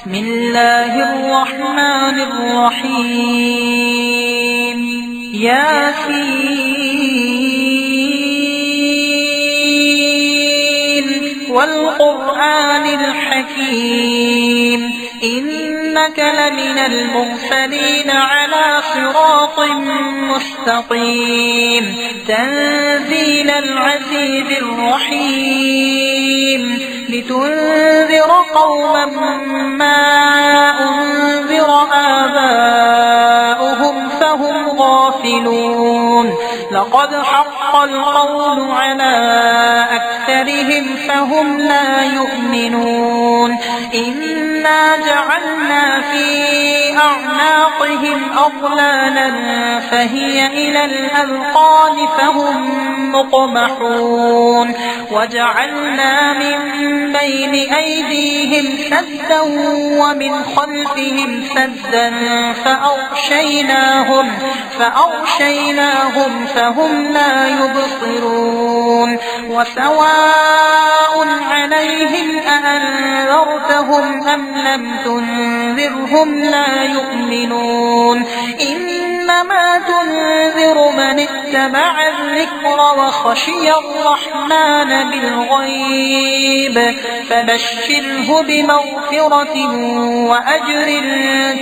بسم الله الرحمن الرحيم ياسين والقرآن الحكيم إنك لمن المرسلين على صراط مستقيم تنزيل العزيز الرحيم لتنذر قوما ما أنذر آباؤهم فهم غافلون لقد حق القول على أكثرهم فهم لا يؤمنون إنا جعلنا في أعناقهم أغلالا فهي إلى الأذقان فهم مقمحون وجعلنا من بين أيديهم سدا ومن خلفهم سدا فأغشيناهم فهم لا يبصرون وسواء عليهم أأنذرتهم أم لم تنذرهم لا يؤمنون إنما تنذر من اتبع الذكر وخشي الرحمن بالغيب فبشره بمغفرة وأجر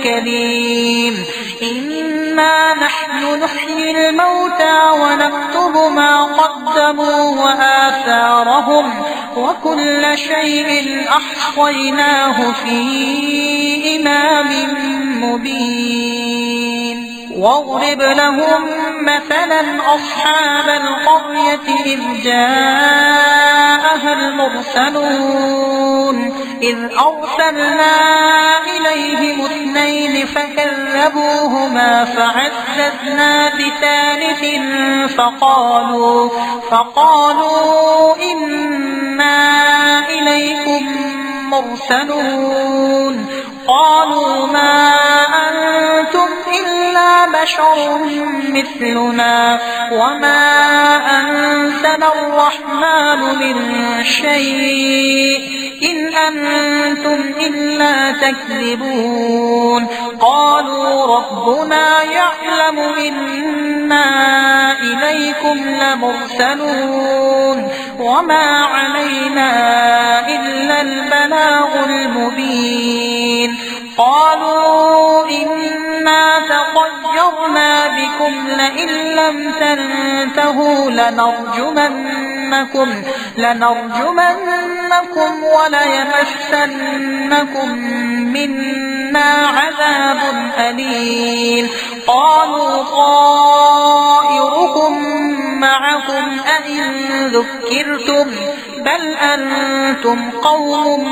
كريم إنا نحن نحيي الموتى ونكتب ما قدموا وآثارهم وكل شيء أحصيناه في إمام مبين واضرب لهم مثلا أصحاب القرية إذ جاءها المرسلون إذ أرسلنا إليهم اثنين فكذبوهما فعززنا بثالث فقالوا إنا إليكم مرسلون قالوا ما أنتم إلا بشر مثلنا وما أنزل الرحمن من شيء إن أنتم إلا تكذبون قالوا ربنا يعلم إنا إليكم لمرسلون وما علينا إلا البلاغ المبين قالوا إنا تطيرنا بكم لئن لم تنتهوا لنرجمنكم وليمسنكم منا عذاب أليم قالوا طائركم معكم أئن ذكرتم بل أنتم قوم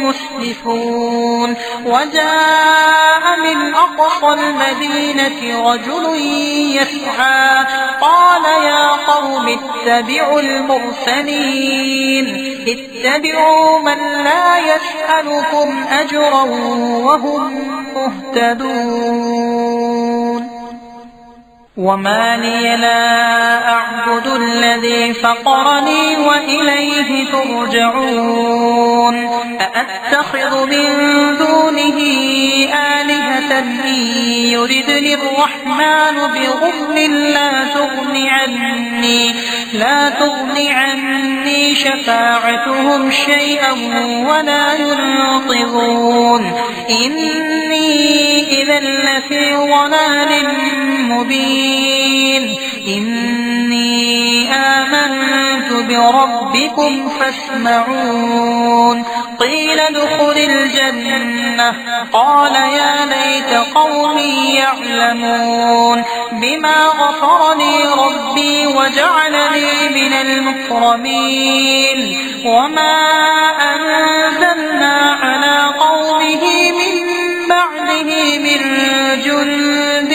مسرفون وجاء من أقصى المدينة رجل يسعى قال يا قوم اتبعوا المرسلين اتبعوا من لا يسألكم أجرا وهم مهتدون وما لي لا أعبد الذي فطرني وإليه ترجعون أأتخذ من دونه آلهة إن يردني الرحمن بضر لا تغن عني شفاعتهم شيئا ولا ينقذون إني إذا لفي ضلال مبين إني آمنت بربكم فاسمعون قيل ادخل الجنة قال يا ليت قومي يعلمون بما غفر لي ربي وجعلني من المكرمين وما أنزلنا على قومه من بعده من جند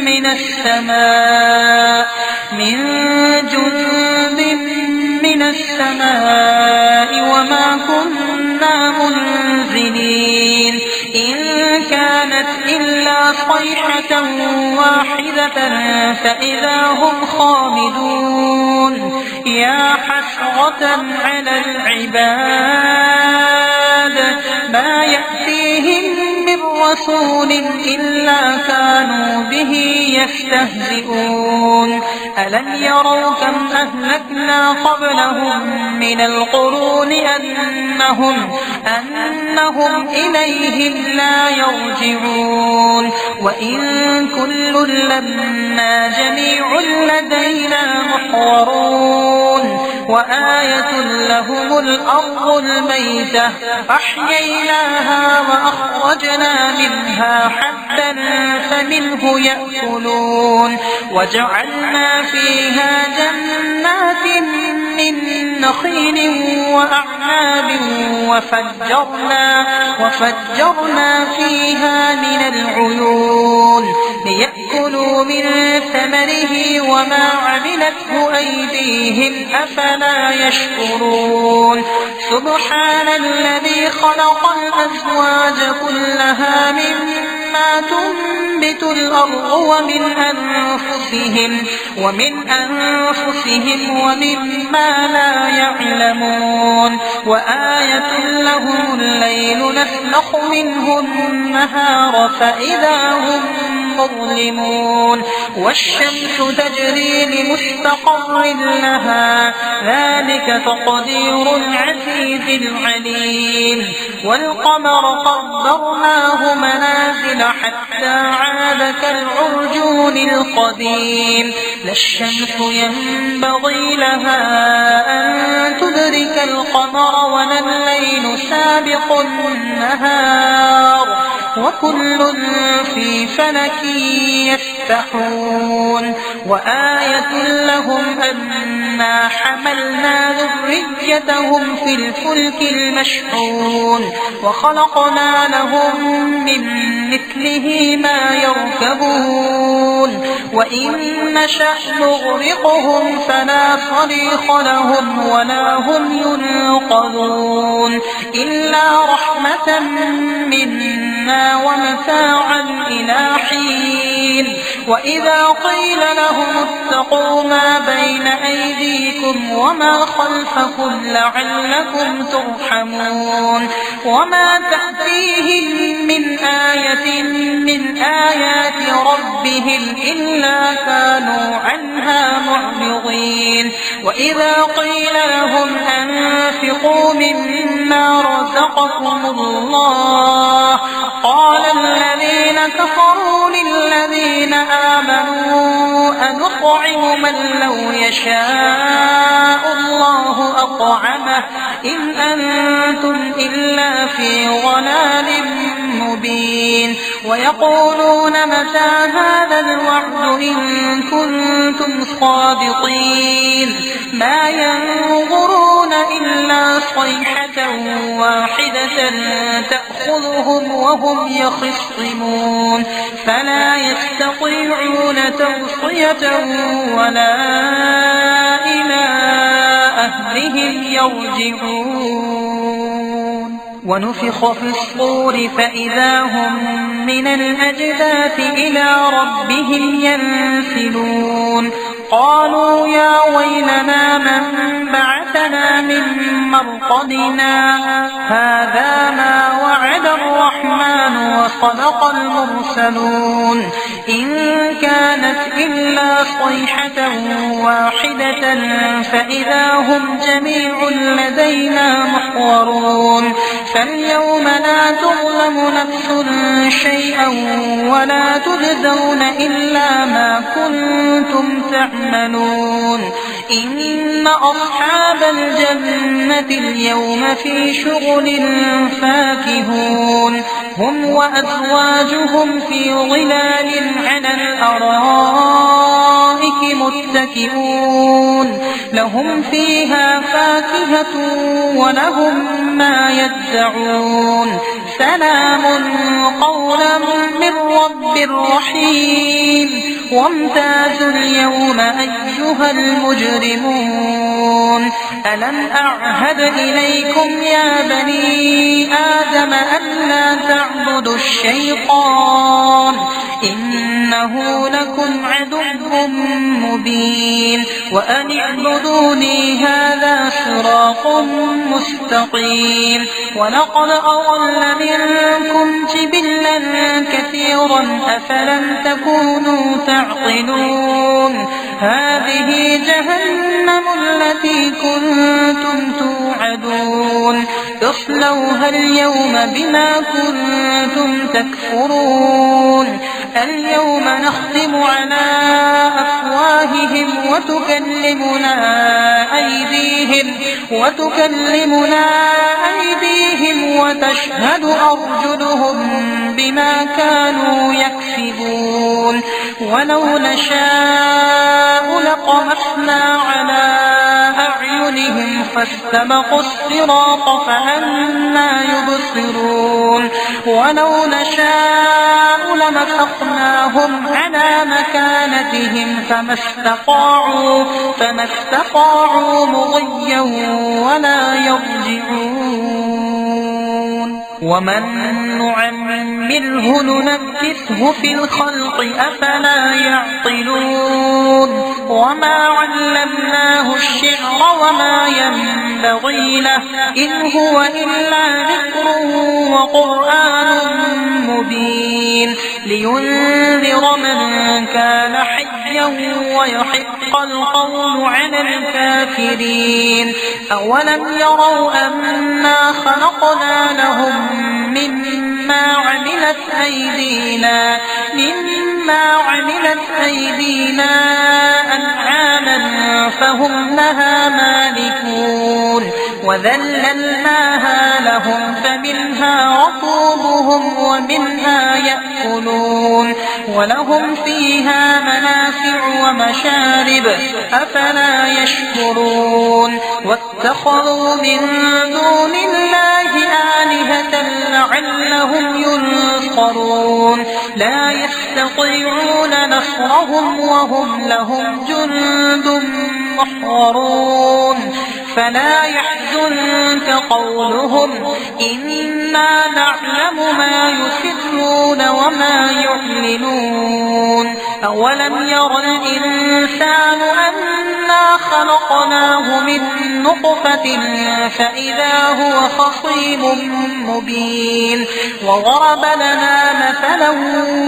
من السماء وما كنا منزلين إن كانت إلا صيحة واحدة فإذا هم خامدون يا حسرة على العباد ما يأتيهم رسول إلا كانوا به يستهزئون ألم يروا كم أهلكنا قبلهم من القرون أنهم إليهم لا يرجعون وإن كل لما جميع لدينا محضرون وآية لهم الأرض الميتة أحييناها وأخرجنا منها حبا فمنه يأكلون وجعلنا فيها جنات من نخيل وأعناب وفجرنا فيها من العيون ليأكلوا من ثمره وما عملته أيديهم أفلا يشكرون سبحان الذي خلق الأزواج كلها مما تنبت الأرض ومن أنفسهم ومما لا يعلمون وآية لهم الليل نسلخ منه النهار فإذا هم مظلمون والشمس تجري لمستقر لها ذلك تقدير العزيز العليم والقمر قدرناه منازل حتى عاد كالعرجون القديم لا الشمس ينبغي لها أن تدرك القمر ولا الليل سابق النهار وكل في فلك يسبحون وآية لهم أنا حملنا ذريتهم في الفلك المشحون وخلقنا لهم من مثله ما يركبون وإن نشأ نغرقهم فلا صريخ لهم ولا هم ينقذون إلا رحمة منا ومتاعا إلى حين وإذا قيل لهم اتقوا ما بين أيديكم وما خلفكم لعلكم ترحمون وما تأتيهم من آية من آيات ربهم إلا كانوا عنها معرضين وإذا قيل لهم أنفقوا مما رزقكم الله قال الذين كفروا للذين آمنوا أنطعم من لو يشاء الله أطعمه إن أنتم إلا في ضلال مبين ويقولون متى هذا الوعد إن كنتم صادقين ما ينظرون إلا صيحة واحدة تأخذهم وهم يخصمون فلا يستطيعون توصية ولا إلى أهلهم يرجعون ونفخ في الصور فإذا هم من الأجداث إلى ربهم ينسلون قالوا يا ويلنا من بعثنا من مرقدنا هذا ما وعد الرحمن وصدق المرسلون إن كانت إلا صيحة واحدة فإذا هم جميع لدينا محضرون فاليوم لا تظلم نفس شيئا ولا تجزون إلا ما كنتم تعملون إن أصحاب الجنة اليوم في شغل فاكهون هم وأزواجهم في ظلال على الأرائك متكئون لهم فيها فاكهة ولهم ما يدعون سلام قولا من رب رحيم وامتازوا اليوم أيها المجرمون ألم أعهد إليكم يا بني آدم ألا تعبدوا الشيطان إنه لكم عدو مبين وأن اعبدوني هذا صراط مستقيم ولقد أضل منكم جبلا كثيرا أفلم تكونوا تعقلون هذه جهنم التي كنتم توعدون اصلوها اليوم بما كنتم تكفرون اليوم نختم على أفواههم وتكلمنا أيديهم وتشهد أرجلهم بما كانوا يكسبون ولو نشاء لطمسنا على أعينهم فاستبقوا الصراط فأنى يبصرون ولو نشاء لمسخناهم على مكانتهم فما استطاعوا مضيا ولا يرجعون ومن نعمره ننكسه في الخلق أفلا يعقلون وما علمناه الشعر وما ينبغي له إن هو إلا ذكر وقرآن مبين لينذر من كان حيا ويحق القول على الكافرين أولم يروا أنا خلقنا لهم مما عملت أيدينا أنعاما فهم لها مالكون وذللناها لهم فمنها ركوبهم ومنها يأكلون ولهم فيها منافع ومشارب أفلا يشكرون واتخذوا من دون الله آلهة لعلهم ينصرون لا يستطيعون نصرهم وهم لهم جند محضرون فلا يحزنك قولهم إنا نعلم ما يسرون وما يعلنون أولم ير الإنسان أنا خلقناه من نطفة فإذا هو خصيم مبين وضرب لنا مثلا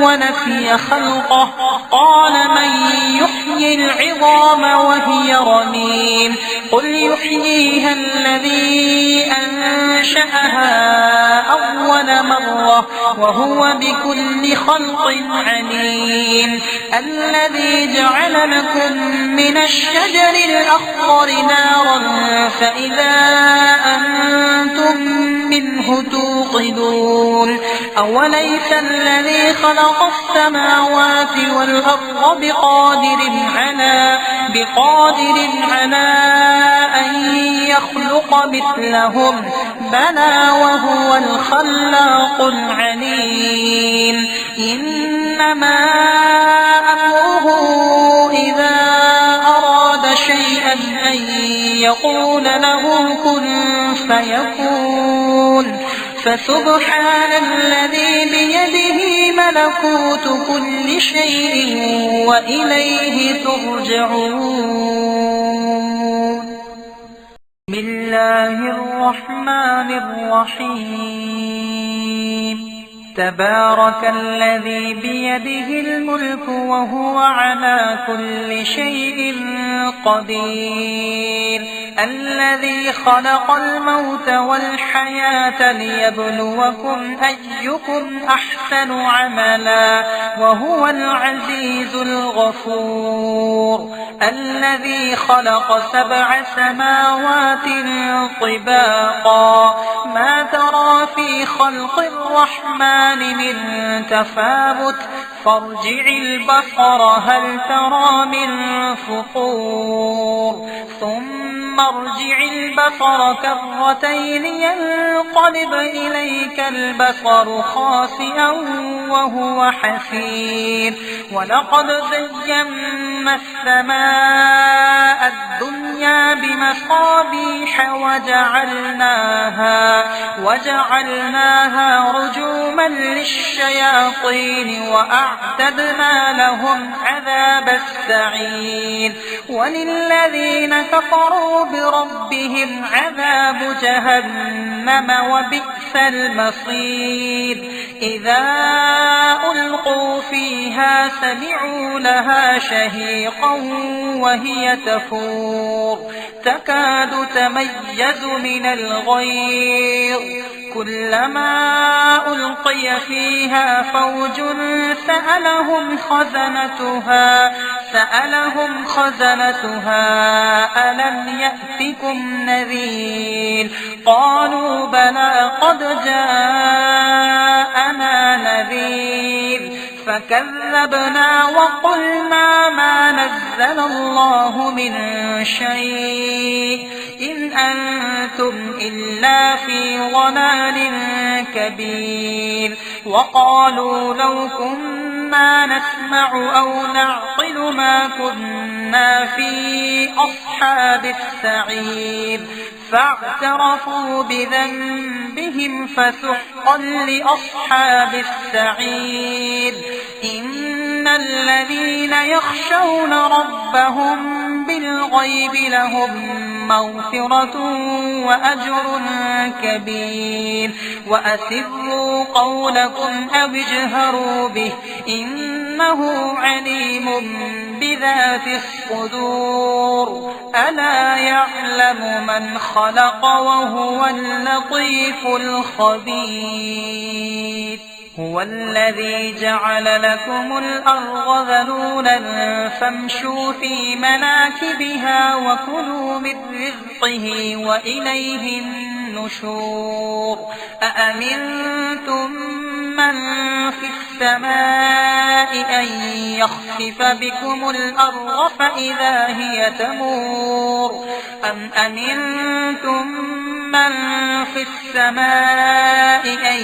ونسي خلقه قال من يحيي العظام وهي رميم قل يحييها الذي أنشأها أول مرة وهو بكل خلق عليم الذي جعل لكم من الشجر الأخضر نارا فإذا أنتم منه توقدون أوليس الذي خلق السماوات والأرض بقادر على أن يخلق مثلهم بلى وهو الخلاق العليم إنما أمره إذا أراد شيئا أن يقول له كن فيكون فسبحان الذي بيده ملكوت كل شيء وإليه ترجعون بسم الله الرحمن الرحيم تبارك الذي بيده الملك وهو على كل شيء قدير الذي خلق الموت والحياة ليبلوكم أيكم أحسن عملا وهو العزيز الغفور الذي خلق 7 سماوات طباقا ما ترى في خلق الرحمن من تفاوت فارجع البصر هل ترى من فطور ثم ارجع البصر كرتين ينقلب إليك البصر خاسئا وهو حسير ولقد زينا السماء الدنيا بمصابيح وجعلناها رجوما للشياطين وأعتدنا لهم عذاب السعير وللذين كفروا بربهم عذاب جهنم وبئس وبئس المصير إذا ألقوا فيها سمعوا لها شهيقا وهي تفور تكاد تميز من الغيظ كلما ألقي فيها فوج سألهم خزنتها ألم يأتكم نذير قالوا بلى قد جاءنا نذير فكذبنا وقلنا ما نزل الله من شيء إن أنتم إلا في ضلال كبير وقالوا لو كنا نسمع أو نعقل ما كنا في أصحاب السعير فاعترفوا بذنبهم فسحقا لأصحاب السعير إن الذين يخشون ربهم بالغيب لهم مغفرة وأجر كبير وأسروا قولكم أو اجهروا به إنه عليم بذات الصدور ألا يعلم من خلق وهو اللطيف الخبير هو الذي جعل لكم الأرض ذلولا فامشوا في مناكبها وكلوا من رزقه وإليه النشور أأمنتم من في السماء أن يخسف بكم الأرض فإذا هي تمور أم أمنتم من في السماء أن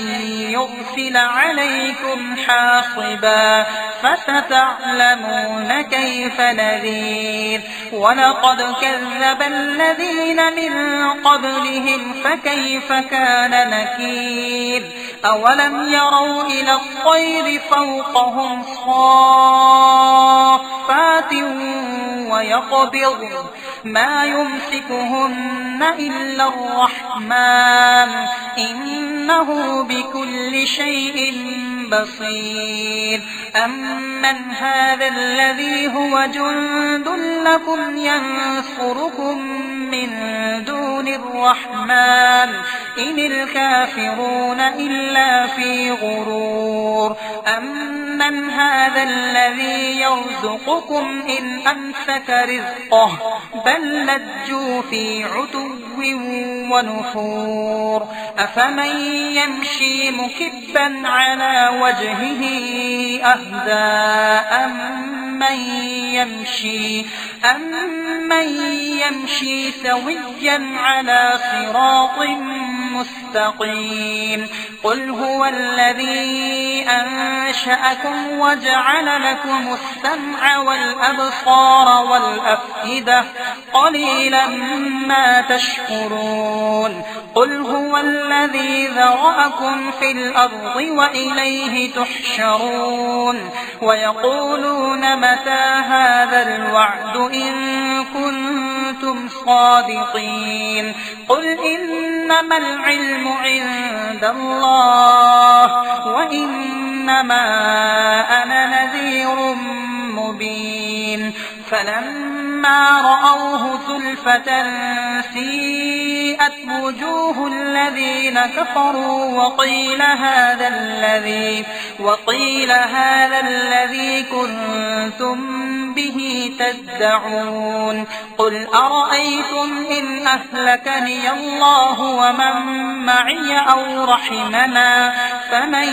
يرسل عليكم حاصبا فستعلمون كيف نذير ولقد كذب الذين من قبلهم فكيف كان نكير أولم يروا إلى الطير فوقهم صافات ويقبض ما يمسكهن إلا الرحمن إنه بكل شيء بصير أمن هذا الذي هو جند لكم ينصركم من دون الرحمن إن الكافرون إلا في غرور أمن هذا الذي يرزقكم إن أمسك رزقه بل لجوا في عتو ونفور أفمن يمشي مكبا على وجهه أهدى أمن يمشي سويا على صراط مستقيم قل هو الذي أنشأكم وجعل لكم السمع والأبصار والأفئدة قليلا ما تشكرون قل هو الذي ذرأكم في الأرض وإليه تحشرون ويقولون متى هذا الوعد إن كنتم صادقين قل إنما العلم عند الله وإنما أنا نذير مبين فلما رأوه زلفة سيئت وجوه الذين كفروا وقيل هذا الذي كنتم به تدعون قل أرأيتم إن أهلكني الله ومن معي أو رحمنا فمن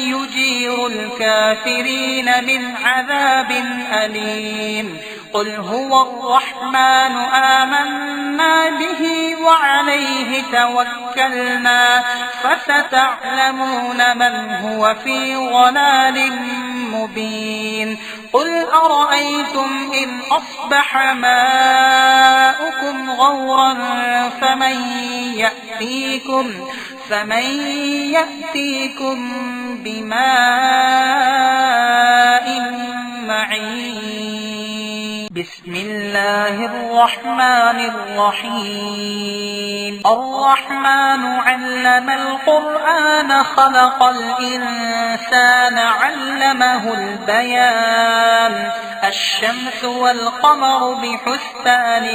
يجير الكافرين من عذاب أليم قل هو الرحمن آمنا به وعليه توكلنا فستعلمون من هو في ضلال مبين قل أرأيتم إن أصبح ماؤكم غورا فمن يأتيكم بماء معين بسم الله الرحمن الرحيم الرحمن علم القرآن خلق الإنسان علمه البيان الشمس والقمر بحسبان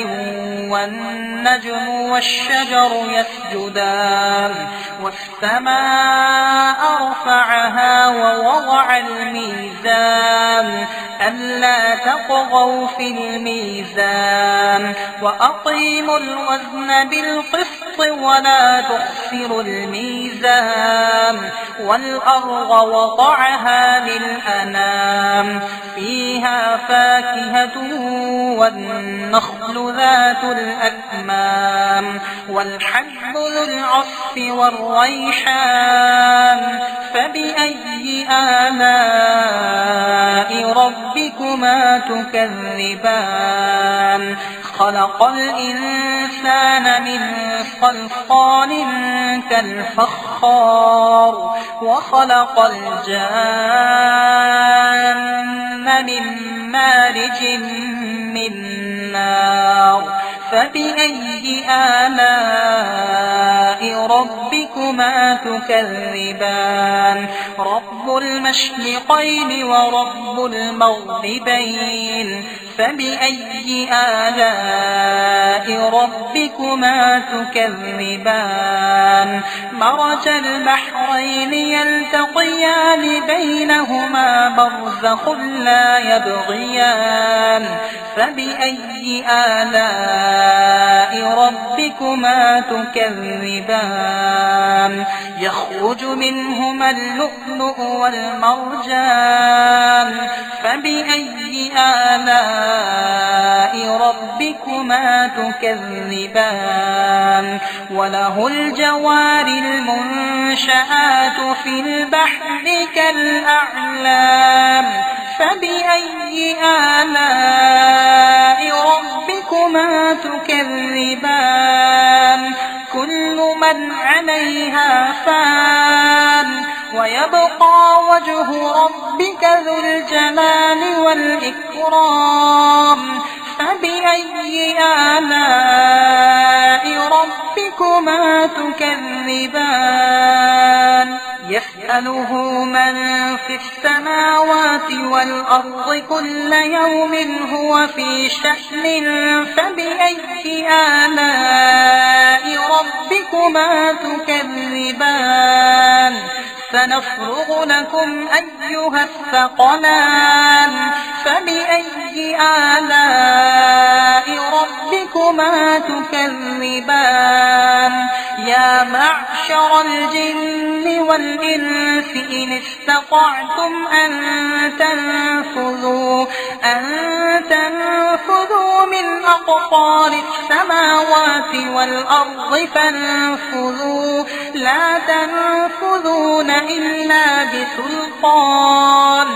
والنجم والشجر يسجدان والسماء رفعها ووضع الميزان ألا تطغوا في الميزان وأقيموا الوزن بالقسط ولا تخسروا الميزان والأرض وضعها للأنام فيها فاكهة والنخل ذات الأكمام والحب ذو العصف والريحان فبأي آلاء ربكما تكذبان خلق الإنسان من صلصال كالفخار وخلق الجان من مارج من نار فبأي آلاء ربكما تكذبان رب المشرقين ورب المغربين فبأي آلاء ربكما تكذبان مرج البحرين يلتقيان بينهما برزخ لا يبغيان فبأي آلاء ربكما تكذبان يخرج منهما اللؤلؤ والمرجان فبأي آلاء ربكما تكذبان وله الجوار المنشآت في البحر كالأعلام فبأي آلاء ربكما تكذبان كل من عليها فان ويبقى وجه ربك ذو الجلال والإكرام فبأي آلاء ربكما تكذبان يسأله من في السماوات والأرض كل يوم هو في شأن فبأي آلاء ربكما تكذبان سنفرغ لكم أيها الثقلان فبأي آلاء ربكما تكذبان يا معشر الجن والإنس إن استطعتم أن تنفذوا من أقطار السماوات والأرض فانفذوا لا تنفذون إلا بسلطان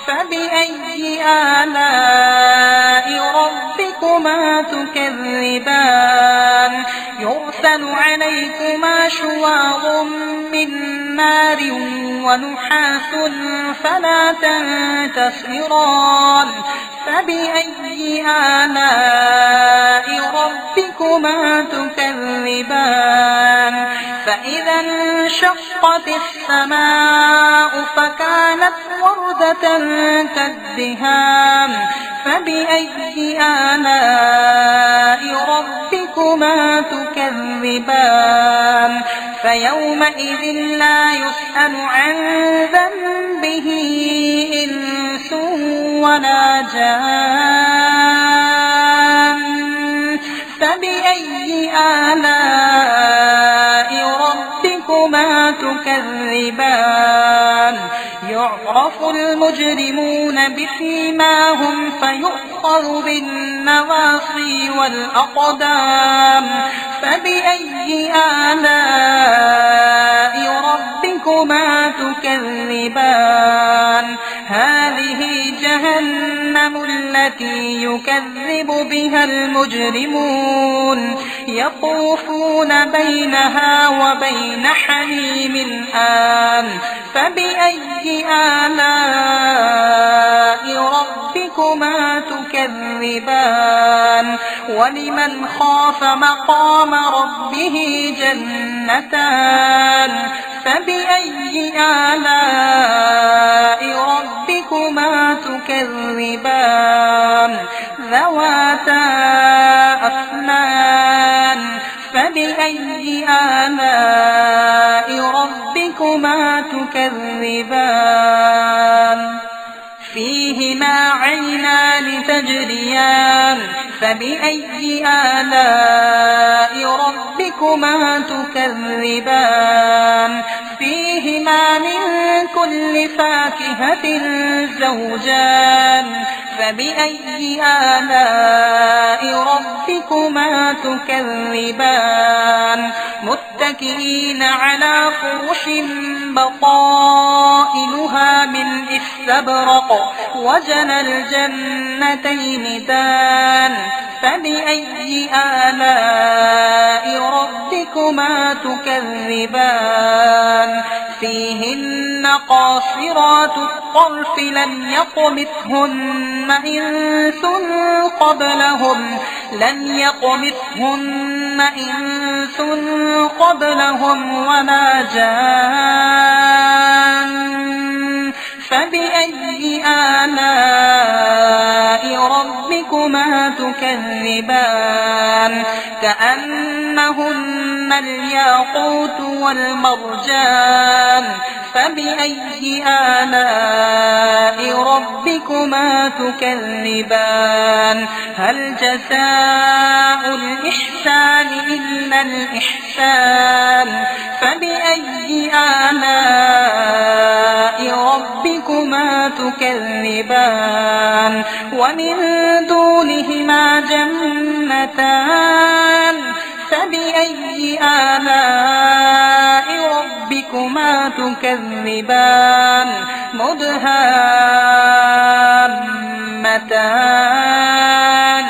فبأي آلاء ربكما تكذبان يرسل عليكما شواظ من نار ونحاس فلا تنتصران فبأي آلاء ربكما تكذبان فإذا انشقت السماء فكانت وردة كالدهان فبأي آلاء ربكما تكذبان فيومئذ لا يسأل عن ذنبه إنس ولا جان فبأي آلاء ربكما تكذبان يعرف المجرمون بسيماهم فيؤخذ بالنواصي والأقدام فبأي آلاء ربكما تكذبان هذه جهنم التي يكذب بها المجرمون يطوفون بينها وبين حميم آن فبأي آلاء ربكما تكذبان ولمن خاف مقام ربه جنتان فبأي آلاء ربكما تكذبان ذواتا أفنان فبأي آلاء ربكما تكذبان فيهما عينان تجريان فبأي آلاء ربكما تكذبان فيهما من كل فاكهة زوجان فبأي آلاء ربكما تكذبان متكئين على فرش بطائنها من استبرق وجنى الجنتين دان فبأي آلاء ربكما تكذبان فيهن قاصرات الطرف لم يطمثهن إنس قبلهم ولا جان فبأي آلاء ربكما تكذبان كأنهن الياقوت والمرجان فبأي آلاء ربكما تكذبان هل جزاء الإحسان إلا الإحسان فبأي آلاء ربكما تكذبان ومن دونهما جنتان فبأي آلاء ربكما تكذبان مدهامتان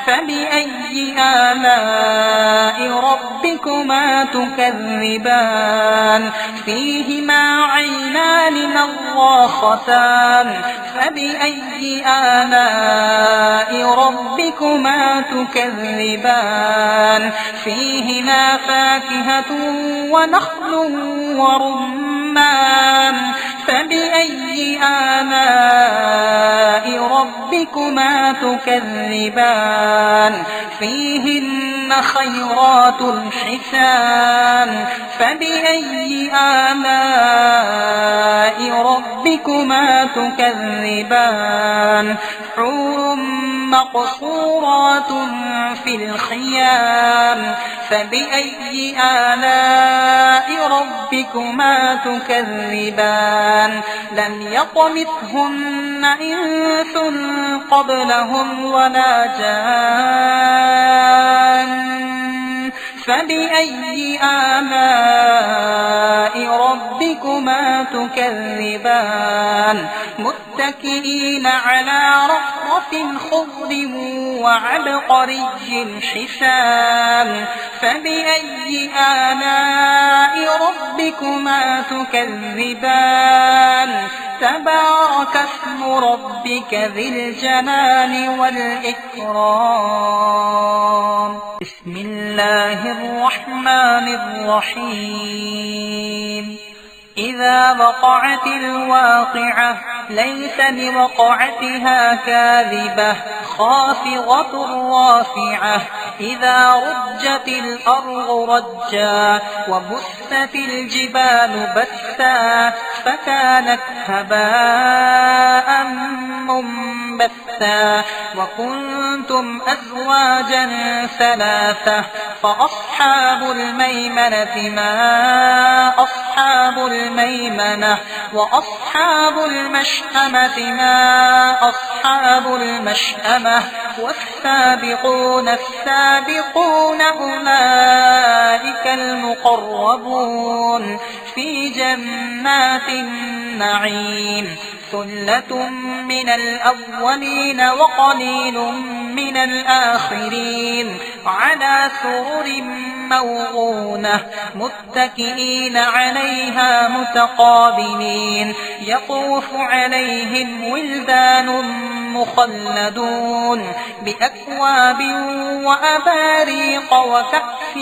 فبأي آلاء ربكما تكذبان فيهما عينان نضاختان فبأي آلاء ربكما تكذبان فيهما فاكهة ونخل ورمان فبأي آلاء ربكما تكذبان فيهن خيرات حسان فبأي آلاء ربكما تكذبان حور مقصورات في الخيام فبأي آلاء ربكما تكذبان لم يطمثهن إنس قبلهم ولا جان فبأي آلاء ربكما تكذبان متكئين على رفرف خضر وعبقري حسان فبأي آلاء ربكما تكذبان تبارك اسم ربك ذي الجلال والإكرام بسم الله الرحمن الرحيم إذا وقعت الواقعة ليس لوقعتها كاذبة خافضة رافعة إذا رجت الأرض رجا وبست الجبال بثا فكانت هباء منبثا وكنتم أزواجا ثلاثة فأصحاب الميمنة ما أصحاب الميمنة وأصحاب المشأمة ما أصحاب المشأمة والسابقون السابقون أولئك المقربون في جنات النعيم ثلة من الأولين وقليل من الآخرين على سرر موضونة متكئين عليها متقابلين يطوف عليهم ولدان مخلدون بأكواب وأباريق وكأس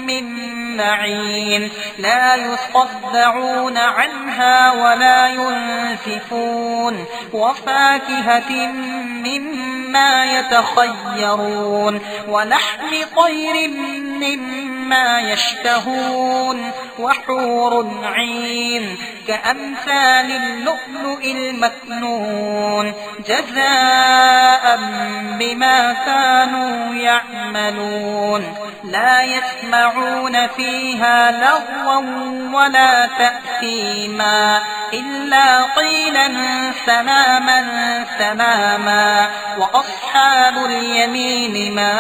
من معين لا يصدعون عنها ولا ينزفون وفاكهة مما يتخيرون ولحم طير مما يشتهون وحور عين كأمثال اللؤلؤ المكنون جزاء بما كانوا يعملون لا يسمعون فيها لغوا ولا تأثيما إلا قيلا سلاما سلاما وأصحاب اليمين ما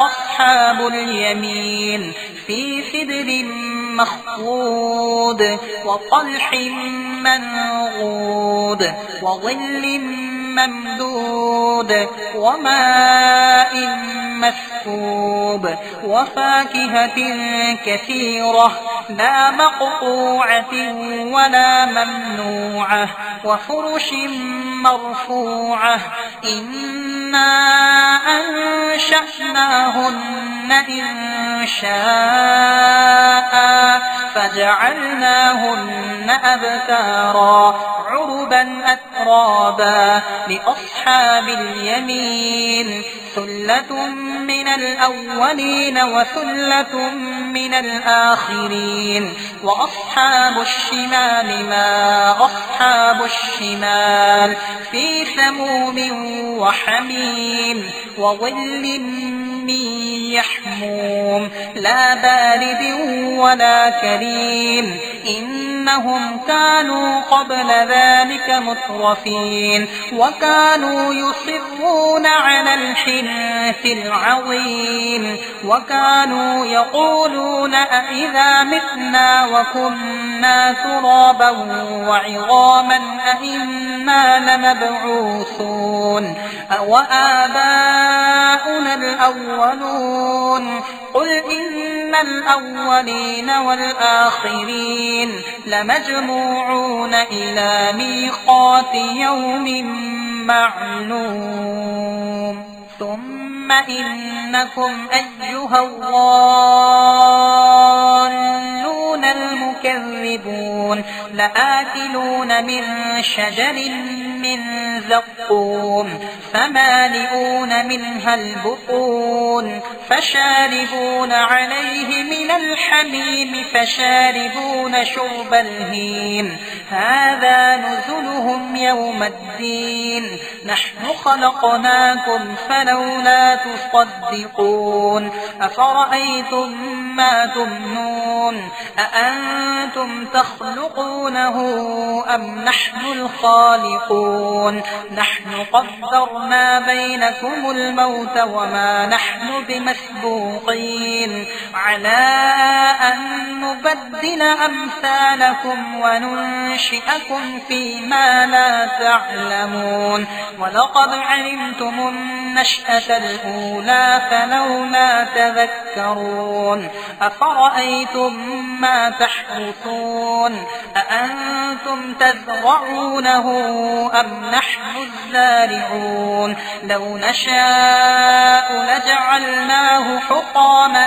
أصحاب اليمين في سدر مخضود وطلح منضود وظل ممدود وماء مسكوب وفاكهة كثيرة لا مقطوعة ولا ممنوعة وفرش مرفوعة إنا أنشأناهن إنشاء فجعلناهن أبكارا عربا أترابا لأصحاب اليمين ثلة من الأولين وثلة من الآخرين وأصحاب الشمال ما أصحاب الشمال في سموم وحميم وظل من يحموم لا بارد ولا كريم إنهم كانوا قبل ذلك مترفين وكانوا يصرون على الحنث العظيم وكانوا يقولون أئذا متنا وكنا ترابا وعظاما أئنا لمبعوثون أوآباؤنا الأولون قل إن الأولين والآخرين لمجموعون إلى ميقات يوم معلوم ثم إنكم أيها الضالون المكذبون لآكلون من شجر من زقوم فمالئون منها البطون فشاربون عليه من الحميم فشاربون شرب الهيم هذا نزلهم يوم الدين نحن خلقناكم فلولا تصدقون أفرأيتم ما تمنون أأنتم تخلقونه أم نحن الخالقون نحن قدرنا بينكم الموت وما نحن بمسبوقين على أن نبدل أمثالكم وننشئكم فيما لا تعلمون ولقد علمتم النشأة الأولى فلولا تذكرون أفرأيتم ما تحرثون أأنتم تزرعونه أم نحن الزارعون لو نشاء لجعلناه حطاما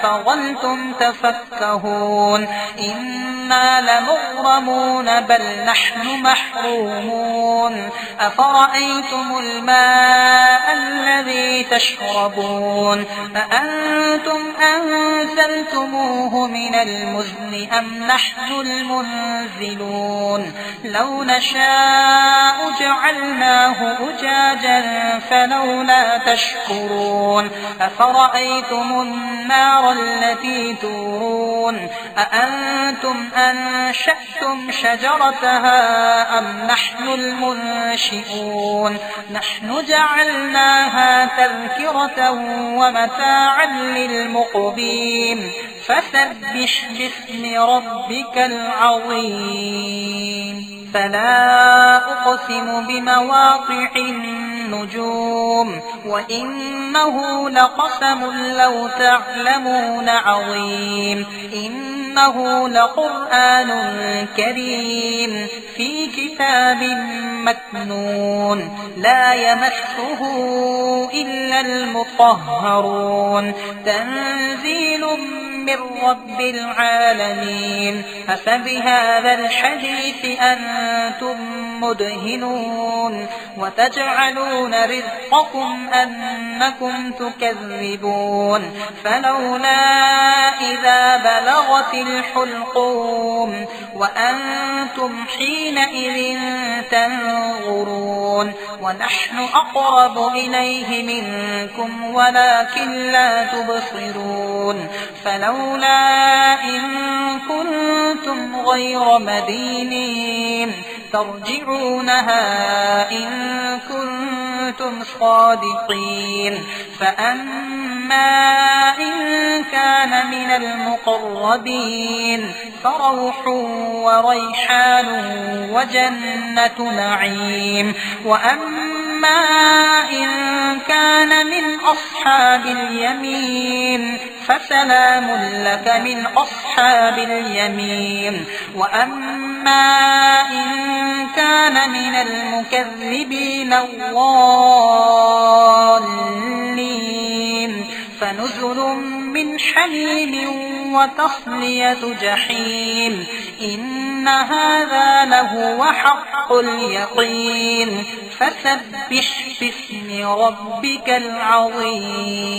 فظلتم تفكهون إنا لمغرمون بل نحن محرومون أفرأيتم الماء الذي تشربون أأنتم أنزلتموه من المزن أم نحن المنزلون لو نشاء جعلناه أجاجا فلولا تشكرون أفرأيتم النار التي تورون أأنتم أنشأتم شجرتها أم نحن المنشئون نحن جعلناها تذكرة ومتاعا للمقوين فسبح باسم ربك العظيم فلا أقسم بمواقع النجوم وإنه لقسم لو تعلمون عظيم إنه لقرآن كريم في كتاب مكنون لا يمسه إلا المطهرون تنزيل من رب العالمين أفبهذا الحديث أنتم مدهنون وتجعلون رزقكم أنكم تكذبون فلولا إذا بلغت الحلقوم وأنتم حينئذ تنظرون ونحن أقرب إليه منكم ولكن لا تبصرون فلولا إن كنتم غير مدينين ترجعونها إن كنتم صادقين فأما إن كان من المقربين فروح وريحان وجنة نعيم وأما إن كان من أصحاب اليمين فسلام لك من أصحاب اليمين وأما إن كان من المكذبين الضالين فنزل من حميم وتصلية جحيم إن هذا لهو حق اليقين فسبح باسم ربك العظيم.